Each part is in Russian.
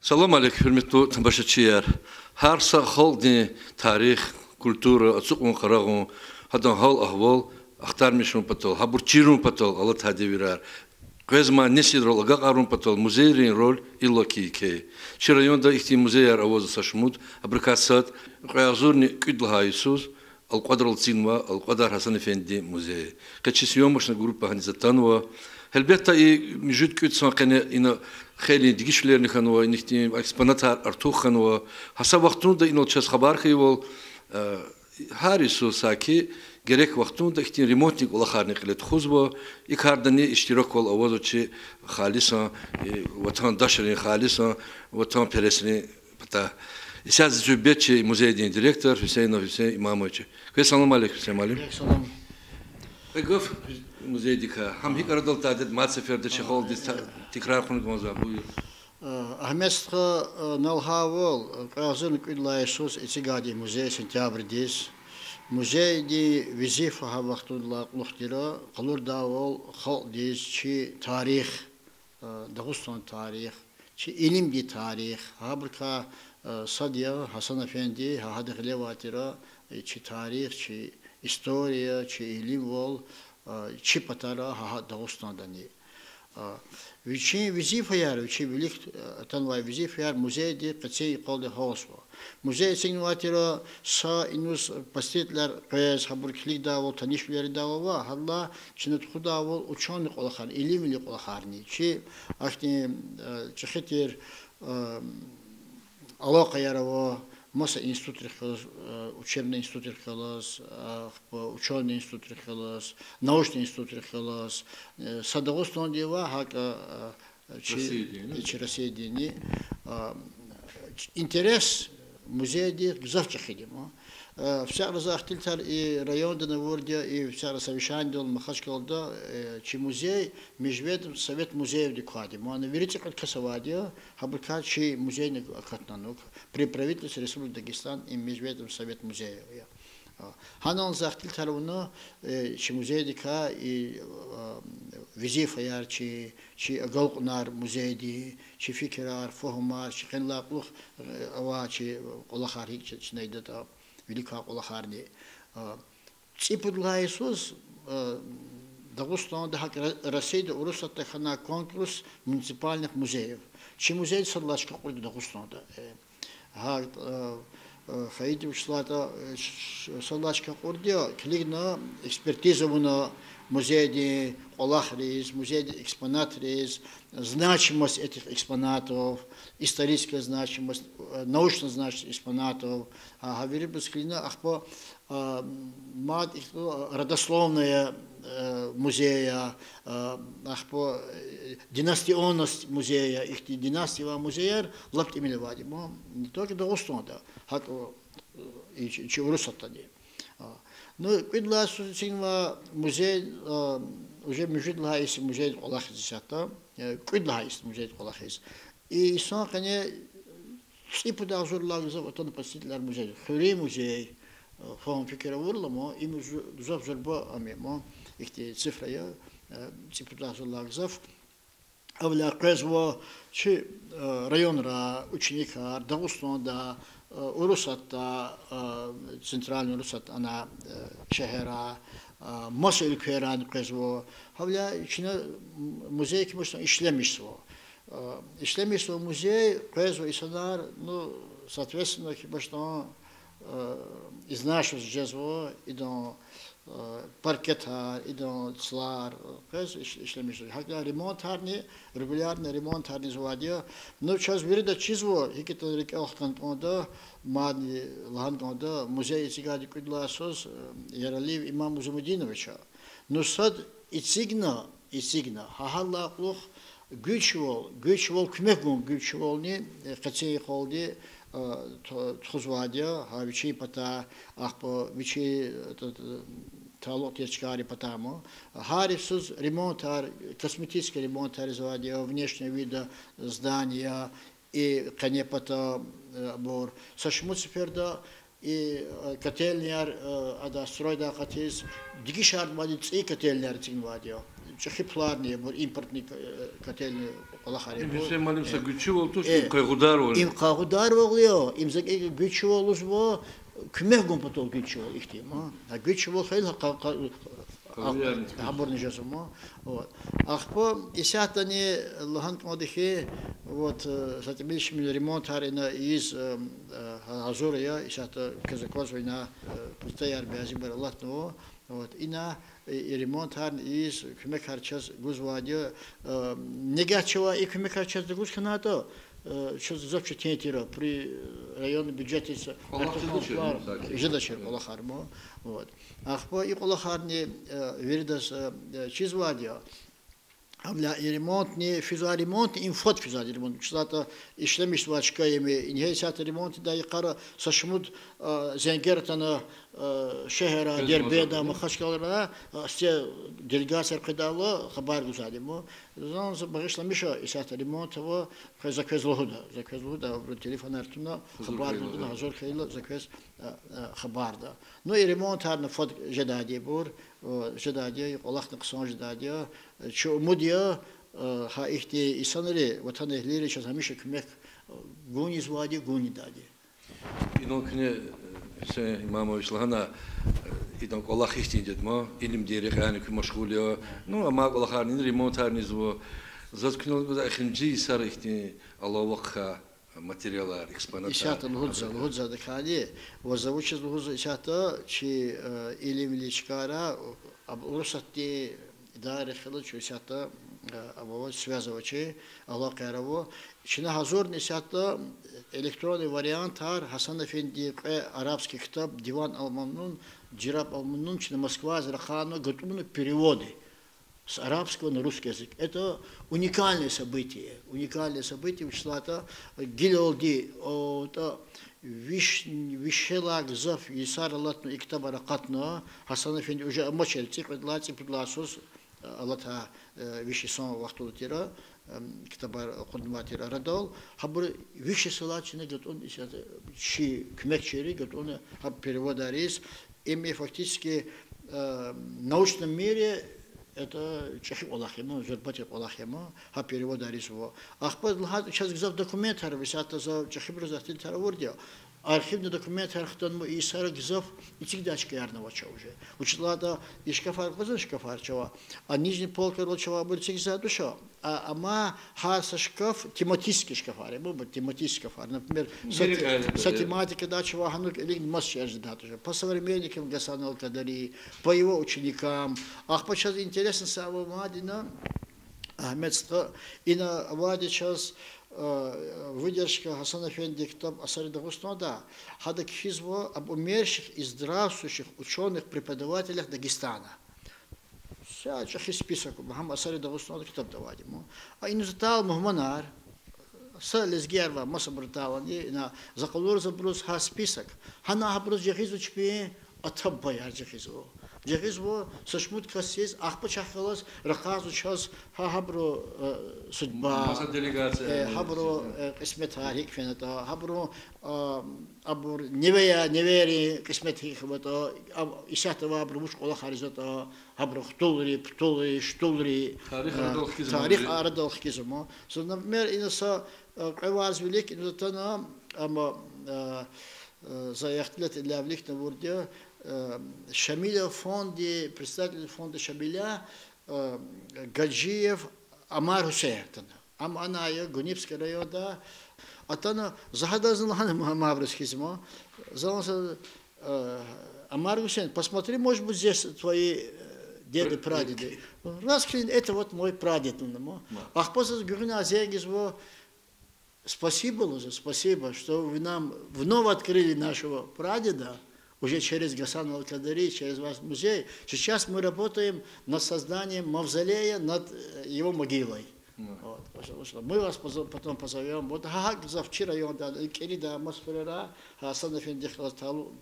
Салам алейкум, hürmetli тамашачылар. Har xalqning tarix, kultura, açıqın qarağın, hadan hal ahval axtarmışım patol, ha burçirun patol, Allah tadivirar. Qezma nesil rol qaqarun patol, muzeyrin rol illaki ki. Şu rayonda ihti muzeyar avaz saşmut, abrikasat, qayazurni küdlahaysus, القدر الصينوا القدر حسن فندي موزي قتشي يوم مش نجروب هنزتانوا هل بيتا موجود كيت سانقنا إنه خيلي دقيشلير نخانوا نختيم إكسبونات أرتوخ خانوا حسب وقتون ده إنه تشاس خبر خيول هاريسو ساكي gerek vaktunda ihtiyan remontnik ola xarniqlet xuzbo ikardani iştirak ol avazo çi xalisa vatandaşların xalisa vatan peresini pata Сейчас Зюбетчи, музейный директор Хусейн Имамович. Салам алейкум, Хусейн алейкум. Салам. Гов музей дика. Хам хикардал тадет мацеферде чехол дис тикрар хунг мазабу. Ахместха налхавол казун кудлайшус итигади музей сентябрь дис. Музей ди визифа хавахтулла лухтира қалур давол хал дис чи тарих Дагыстан тарих чи илим ди тарих хабрка Садия Хасан Афенди, Хахадах Леватира, чи тарих, чи история, чи илим вол, чи патара Хахад Дагустанадани. Вичи визифаяр, вичи велик танвай визифаяр музей ди кацей қалды хаосва. Музей сигнватира са инус паститлер каяс хабурклик давол, танишвлери давова, хадла чинат худавол ученый қолахар, илимли қолахарни. Чи ахни чахетир Алоқа ярова, маса институт рехалас, учебный институт рехалас, ученый институт рехалас, научный институт рехалас. Садагостан дева хака Россия дени. Интерес музея ди завчахидимо. Вся разахтильтар и район на ворде и вся разовещание он махачкалда чи музей межведом совет музеев декладимо. А на верите как касавадия хабурка чи музейный акатнанук при правительстве Республики Дагестан и межведом совет музеев. Ханан захтильтар уно чи музей дека и визифаяр чи агалкунар музей ди чи фикерар фохмар чи хенлаклух ава чи колахарик чи найдата Великая Колахарни. Ципудлай Иисус, Дагустан, Россия, Урусата хана конкурс муниципальных музеев. Чи музей Садлачка Курди Дагустанда. Хаиди Вишлата Садлачка Курди, клигна экспертиза на музей Колахрис, музей экспонатрис, значимость этих экспонатов, историческая значимость, научная значимость экспонатов. Говорит Басклина, ахпо мат родословная музея, ахпо династионность музея, их династия музея, лапти милевади, не только Дагустанда, хако и Чеврусатани. Ну, когда синва музей уже международный есть музей Колахис, когда есть музей Колахис. И сон, конечно, все подозревают, что это посетитель музея. Хурей музей, фон фикера вурламо, им уже завжерба амимо, их те цифры я, все подозревают. А в Лакезво, че район ра ученика, Дагустанда, Урусата, центральный Урусат, она шахера, Масил Кверан Кезво, хавля чина музей, конечно, ишлемишство. Ишлемишство музей, Кезво и Санар, ну, соответственно, конечно, из нашего джезво, и до паркета, и до цлар, Кезво ишлемишство. Хавля ремонт харни, регулярный ремонт харни заводя, но сейчас вирда чизво, и кето река Охтанпонда, Мадни Лахангонда, музей Цигади Кудласос, Яралив Имам Музамудиновича. Но сад и цигна, хахалла плох, гючвол, кмекмун гючволни, кацей холди, тхузвадия, вичи пата, ахпо, вичи талок ячкари патамо. Харисус ремонтар, косметический ремонтар заводия, внешнего вида здания, и канепата бор сашмуцферда и котельняр ада стройда хатис дигишар мадит и котельняр тинвадио чехипларные, импортные котельные Аллахари. Все молимся güçlü oldu, kaygıdar oldu. Им kaygıdar oluyor, им güçlü olur bu, kümek gumpatol güçlü ol ihtimal. Güçlü ol hayır Абор не жазумо. Вот. Ахпо исятани лахан модихи вот сатимиш мил ремонт харина из Азория исята казаквазойна пустаяр бязим баралатно. Вот. Ина ремонт харин из кумек харчас гузвадя негачева и кумек харчас гуз ханато. Что завтра тентира при районном бюджете жидачер Аллахармо. Вот. Ахпо и Аллахарни вердас чизвадя. Абля и ремонт не физаремонт, им фот физаремонт. Что-то işlemiş vaçkayemi, nihayet ремонт да и кара сашмуд зенгертана шехера дербеда махашкалара все делегация кидала хабар гузадимо. Зон багышлымыша исат ремонт во заквезлуда в телефон артуна хабар гузада hazır хейла заквез хабарда. Ну и ремонт харна фот жадади бур жадади Аллахны кысан жадади чо мудия ха ихти исанери ватан эхлери сейчас хамиша кумек гуни звади гуни дади. İnokne sen imam Işlahana İnok Allah ihtiyaç etme ilim diyerek yani ki meşgul no ama Allah harin remont hariniz bu zat künol bu da ikinci sar ihtiyaç Allah vakha материалlar экспонатlar. İşte lühudza da kali ve zavuçuz lühudza işte ki ilimli çıkara urusatti idare kılıç işte ama связывачи Allah karavu şimdi hazır nişatta elektronlu varyant var Hasan Efendi arapski kitap Divan Alman'ın Cirab Alman'ın şimdi Moskva Azerbaycan'a готовы переводы с арабского на русский язык. Это уникальное событие. Уникальное событие, что Гилолди, Вишелак, Зов, Исар, и Ктабара Катно, Хасан Эфенди уже мочил, Циклац, Педласус, Аллата, Вишисон, Вахтулатира, Ктабар Кудматира Радол, Хабр Вишесалачина, он Ши Кмекчери, он переводарис, ими фактически в научном мире это чехи Аллахему, зербатик Аллахему, ха перевод арисово. Ахпад лхат сейчас гзав документ харвисата за чехи брозатин таравордия. Архивный документ хархтан мы и сара гзав и цигдачка ярного чауже. Учлада и шкафар глаза шкафар чава, а нижний полка рочава был цигза душа. А ама хаса шкаф тематический шкафар, был бы тематический шкафар. Например, с тематикой да чава ханук или масс ожидать уже. По современникам Гасан аль-Кадари, по его ученикам. Ах, сейчас интересно самого Мадина, Ахмедство, и на Ваде сейчас выдержка Хасана Эфенди китаб Асари Дагестана, хада кхизво об умерших и здравствующих ученых преподавателях Дагестана. Сейчас чехи список, Мухаммад Асари Дагестана китаб давадимо. А инузатал Мухманар, с лезгерва масабртавани на заколор забрус ха список. Хана хабрус жехизу чпи атаббаяр жехизу. Жехизво сашмут касиз ахпа чахалас рахазу час хабро судьба хабро кисмет харик фената хабро абур невери кисмет хихвата исатова абруш кола харизата хабро птулри штулри тарих арадал хизмо so например инса кваз велик инзатана ама заехтлет лявлик на ворде Шамиля фонде, представитель фонда Шамиля, Гаджиев, Амар Хусейн. Она я Гунипский район, да. А то загадал Маврис хизмо. Амар Хусейн, посмотри, может быть, здесь твои деды, прадеды. Расклин, это вот мой прадед. Ах, после Гюрина Азегизво, спасибо, что вы нам вновь открыли нашего прадеда. Уже через Гасан аль-Кадари, через ваш музей. Сейчас мы работаем над созданием мавзолея над его могилой. Вот, мы вас потом позовем. Вот завчера он дал Кирида Масферера, Хасан Эфенди Хласталу,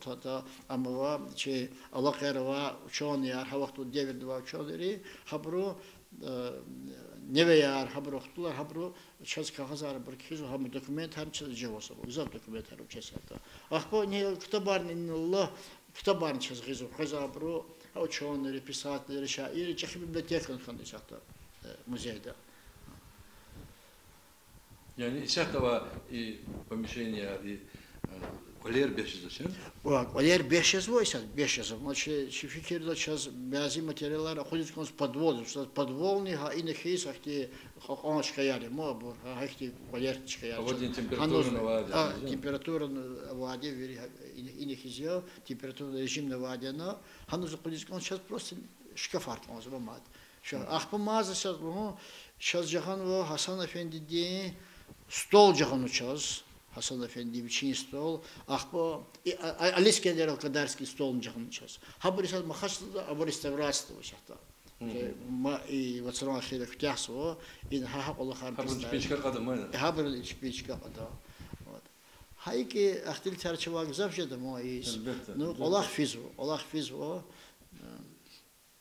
Амава, че Аллах Ярова, ученый, Архавахту 9-2 ученый, Хабру, Невеяр, Хабру, Хтула, Хабру, сейчас Кахазар, Баркхизу, Хабру документ, Харча Джавосов, взял документ, Харча. Ахпо, не кто барни, Аллах, кто барни сейчас Хизу, Хазабру, ученые, писатели, шаиры, чехи библиотека находится музейда. Yani işahtava помещение и колер бешиз зачем? Колер бешиз войса, бешиз. Значит, fikirde сейчас bazı материалlar ходят с подводом, что подволны, а иных есть, ахти хохоночка яли, мобур, ахти колерчика яли. А вот температура на воде. Температура на воде, иных изъяв, температура режим на воде, но хану заходит сейчас просто шкафарт, он забывает. Ахпа маза сейчас, сейчас Джаханова Хасан Эфенди стол Джахан учаз, Хасан Эфенди бичин стол, ахпа Алискендер Алкадарский стол Джахан учаз. Хабар сейчас махашта, абар реставрация вошата. И вот сразу хилек втясо, и хахак Аллах Хабар чпичка кадамайна. Хабар чпичка када. Хайки ахтил чарчевак завжди домой. Ну Аллах физу.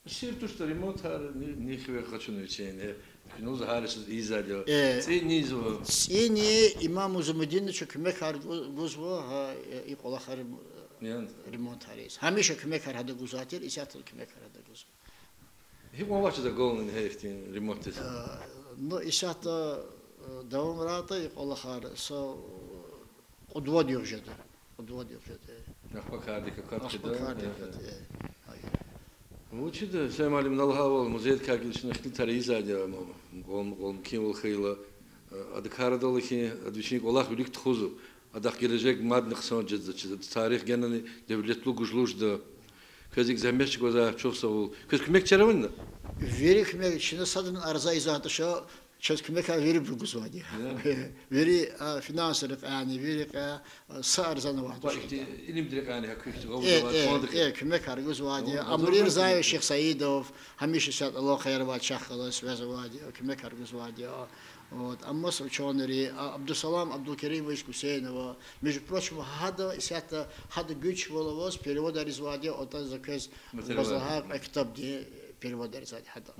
Сир то, что ремонт не хочу научить. Ну, загариш изадио. Цени имаму Замудиновичу кмекар гузво и колахар ремонт харис. Хамиша кмекар хада гузатир, исятл кмекар хада гуз. Хип мовачи да голн heeft in ремонт. Ну, исята давам рата и колахар со удводио жеда. Ахпакарди какарти да. Учида, сам алим налгавал музей как лично хитари изадио. Гом кимул хейла адкарадалхи адвичник Аллах велик тхузу адах кележек мадных сонджет за тарих генани девлетлу гужлужда казик замешчик за чувствовал кмек червонно вери кмек чина садан арза изатша сейчас кмек вери бругузвади вери финансеров ани вери сарзанова илим дирек ани хаквихти кмек аргузвади амрир зай шейх Саидов хамиша сад Аллах хайрват шахалас вазавади кмек аргузвади. Вот, Аммас ученый, Абдусалам Абдулкеримович Кусейнова, между прочим, хада güç воловоз перевод аризвади от заказ базахак актабди перевод аризвади хада.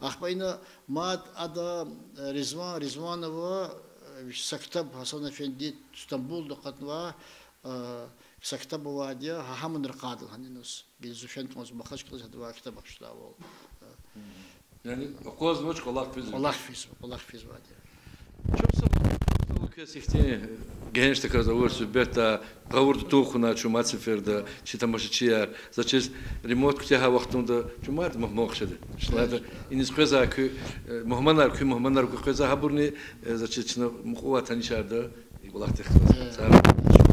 Ахпайна мад ада Ризванова сактаб Хасан Эфенди Стамбулда катва сактаб вади хаман рqadil ханинус билзуфен конз бахаш кылыс хада китаб аштавол. Yani okoz moç kolak fiz. Kolak fiz var ya. Çok sağ ol. Kesihti gençlik разговор sübeta qavurdu tuğuna çumat seferda çitamaşçılar. Zaçız remote kutaha vaqtında çumat mohmoqşadı. Şlada iniz qeza ki muhmanlar ku qeza haburni zaçız çına muqwa tanışarda kolak textaz.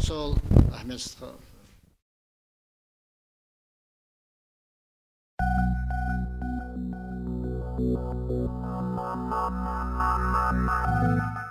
Sağ ol Ahmet Sıtkı. Thank you.